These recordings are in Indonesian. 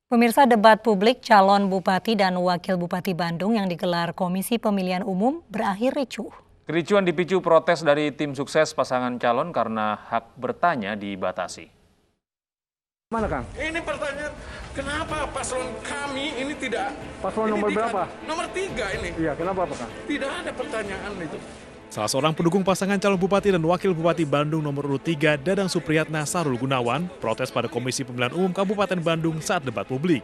Pemirsa, debat publik calon Bupati dan Wakil Bupati Bandung yang digelar Komisi Pemilihan Umum berakhir ricuh. Kericuan dipicu protes dari tim sukses pasangan calon karena hak bertanya dibatasi. Mana, Kang? Ini pertanyaan, kenapa paslon kami ini tidak... Paslon nomor berapa? Nomor 3 ini. Iya, kenapa, Pak, Kang? Tidak ada pertanyaan itu. Salah seorang pendukung pasangan calon Bupati dan Wakil Bupati Bandung nomor urut 3, Dadang Supriyatna Sarul Gunawan, protes pada Komisi Pemilihan Umum Kabupaten Bandung saat debat publik.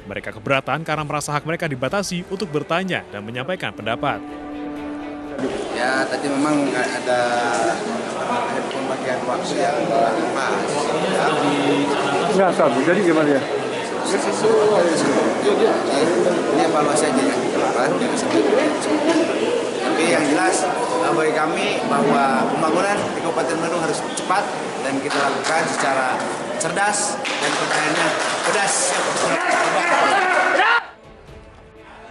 Mereka keberatan karena merasa hak mereka dibatasi untuk bertanya dan menyampaikan pendapat. Ya, tadi memang ada pembagian waktu yang kurang pas. Nggak sabu, jadi gimana ya? Ini evaluasi aja yang dilakukan. Tapi yang jelas bagi kami bahwa pembangunan di Kabupaten Bandung harus cepat dan kita lakukan secara cerdas dan pertanyaannya pedas.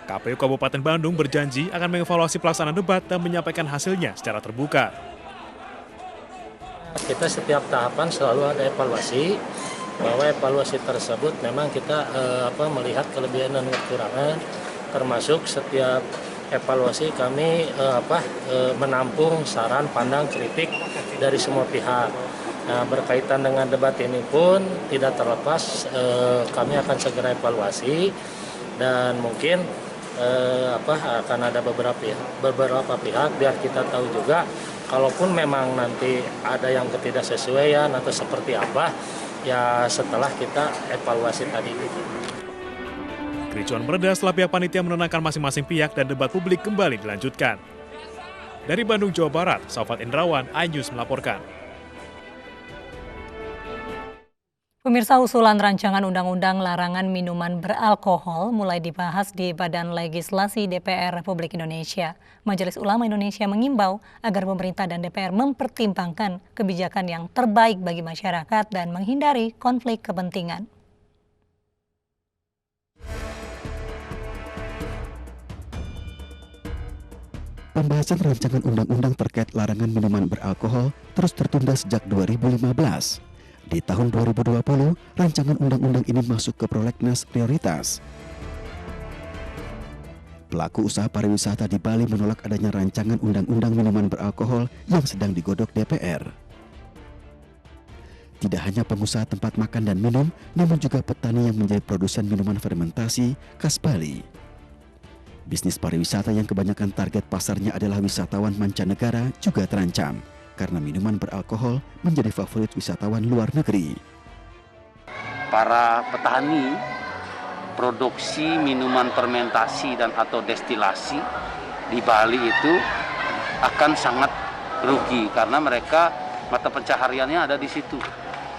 KPU Kabupaten Bandung berjanji akan mengevaluasi pelaksanaan debat dan menyampaikan hasilnya secara terbuka. Kita setiap tahapan selalu ada evaluasi, bahwa evaluasi tersebut memang kita melihat kelebihan dan kekurangan, termasuk setiap evaluasi kami menampung saran, pandang, kritik dari semua pihak. Nah, berkaitan dengan debat ini pun tidak terlepas kami akan segera evaluasi dan mungkin akan ada beberapa pihak biar kita tahu juga kalaupun memang nanti ada yang ketidaksesuaian atau seperti apa ya setelah kita evaluasi tadi. Kericuan mereda setelah pihak panitia menenangkan masing-masing pihak dan debat publik kembali dilanjutkan. Dari Bandung, Jawa Barat, Saufat Indrawan, iNews melaporkan. Pemirsa, usulan rancangan undang-undang larangan minuman beralkohol mulai dibahas di Badan Legislasi DPR Republik Indonesia. Majelis Ulama Indonesia mengimbau agar pemerintah dan DPR mempertimbangkan kebijakan yang terbaik bagi masyarakat dan menghindari konflik kepentingan. Pembahasan rancangan undang-undang terkait larangan minuman beralkohol terus tertunda sejak 2015. Di tahun 2020, rancangan undang-undang ini masuk ke prolegnas prioritas. Pelaku usaha pariwisata di Bali menolak adanya rancangan undang-undang minuman beralkohol yang sedang digodok DPR. Tidak hanya pengusaha tempat makan dan minum, namun juga petani yang menjadi produsen minuman fermentasi khas Bali. Bisnis pariwisata yang kebanyakan target pasarnya adalah wisatawan mancanegara juga terancam karena minuman beralkohol menjadi favorit wisatawan luar negeri. Para petani produksi minuman fermentasi dan atau destilasi di Bali itu akan sangat rugi karena mereka mata pencahariannya ada di situ.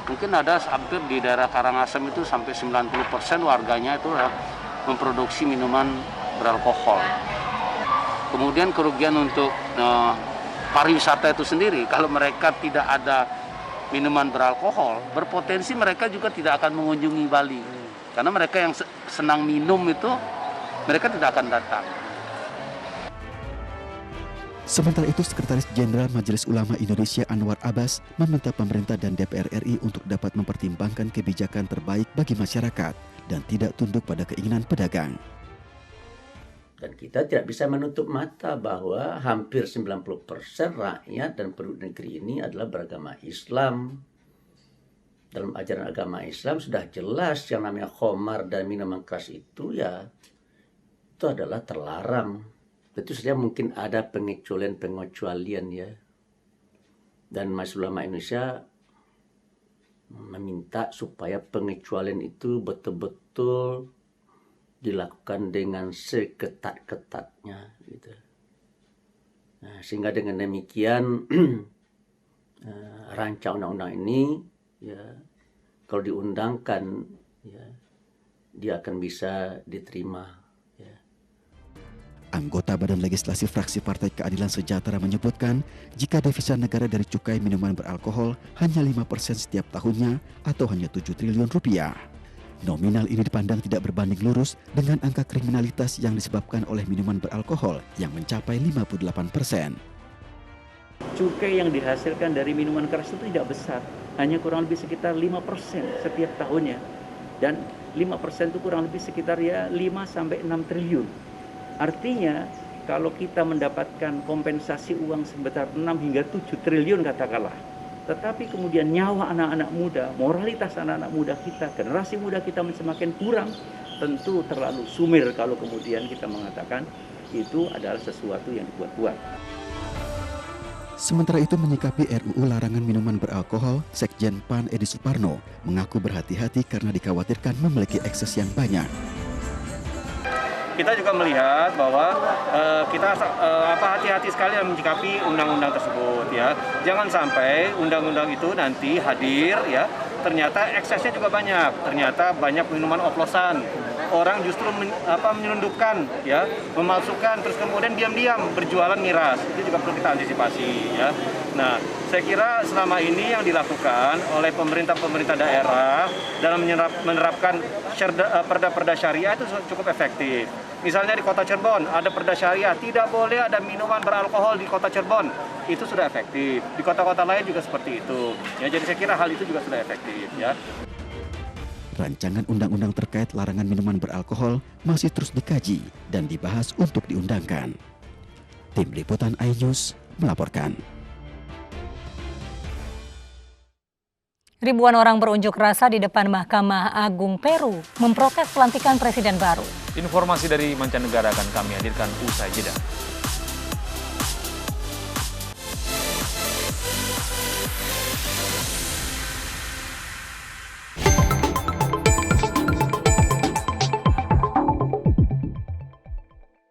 Mungkin ada hampir di daerah Karangasem itu sampai 90% warganya itu memproduksi minuman beralkohol. Kemudian kerugian untuk pariwisata itu sendiri, kalau mereka tidak ada minuman beralkohol, berpotensi mereka juga tidak akan mengunjungi Bali. Karena mereka yang senang minum itu, mereka tidak akan datang. Sementara itu, Sekretaris Jenderal Majelis Ulama Indonesia Anwar Abbas meminta pemerintah dan DPR RI untuk dapat mempertimbangkan kebijakan terbaik bagi masyarakat dan tidak tunduk pada keinginan pedagang. Dan kita tidak bisa menutup mata bahwa hampir 90% rakyat dan penduduk negeri ini adalah beragama Islam. Dalam ajaran agama Islam sudah jelas yang namanya khamar dan minuman keras itu itu adalah terlarang. Tentu saja mungkin ada pengecualian ya. Dan Majelis Ulama Indonesia meminta supaya pengecualian itu betul-betul dilakukan dengan seketat-ketatnya gitu. Nah, sehingga dengan demikian rancangan undang-undang ini kalau diundangkan dia akan bisa diterima. Anggota Badan Legislasi Fraksi Partai Keadilan Sejahtera menyebutkan jika devisa negara dari cukai minuman beralkohol hanya 5% setiap tahunnya atau hanya 7 triliun rupiah. Nominal ini dipandang tidak berbanding lurus dengan angka kriminalitas yang disebabkan oleh minuman beralkohol yang mencapai 58%. Cukai yang dihasilkan dari minuman keras itu tidak besar. hanya kurang lebih sekitar 5% setiap tahunnya. Dan 5% itu kurang lebih sekitar ya 5-6 triliun. Artinya kalau kita mendapatkan kompensasi uang sebesar 6 hingga 7 triliun katakanlah, tetapi kemudian nyawa anak-anak muda, moralitas anak-anak muda kita, generasi muda kita semakin kurang, tentu terlalu sumir kalau kemudian kita mengatakan itu adalah sesuatu yang dibuat-buat. Sementara itu menyikapi RUU larangan minuman beralkohol, Sekjen PAN Edi Suparno mengaku berhati-hati karena dikhawatirkan memiliki ekses yang banyak. Kita juga melihat bahwa kita hati-hati sekali dalam menyikapi undang-undang tersebut ya. Jangan sampai undang-undang itu nanti hadir ya, ternyata eksesnya juga banyak. Ternyata banyak minuman oplosan. Orang justru menyelundupkan ya, memalsukan, terus kemudian diam-diam berjualan miras. Itu juga perlu kita antisipasi ya. Nah, saya kira selama ini yang dilakukan oleh pemerintah daerah dalam menerapkan perda-perda syariah itu cukup efektif. Misalnya di Kota Cirebon ada perda syariah, tidak boleh ada minuman beralkohol di Kota Cirebon. Itu sudah efektif. Di kota-kota lain juga seperti itu. Ya, jadi saya kira hal itu juga sudah efektif ya. Rancangan undang-undang terkait larangan minuman beralkohol masih terus dikaji dan dibahas untuk diundangkan. Tim Liputan iNews melaporkan. Ribuan orang berunjuk rasa di depan Mahkamah Agung Peru memprotes pelantikan presiden baru. Informasi dari mancanegara akan kami hadirkan usai jeda.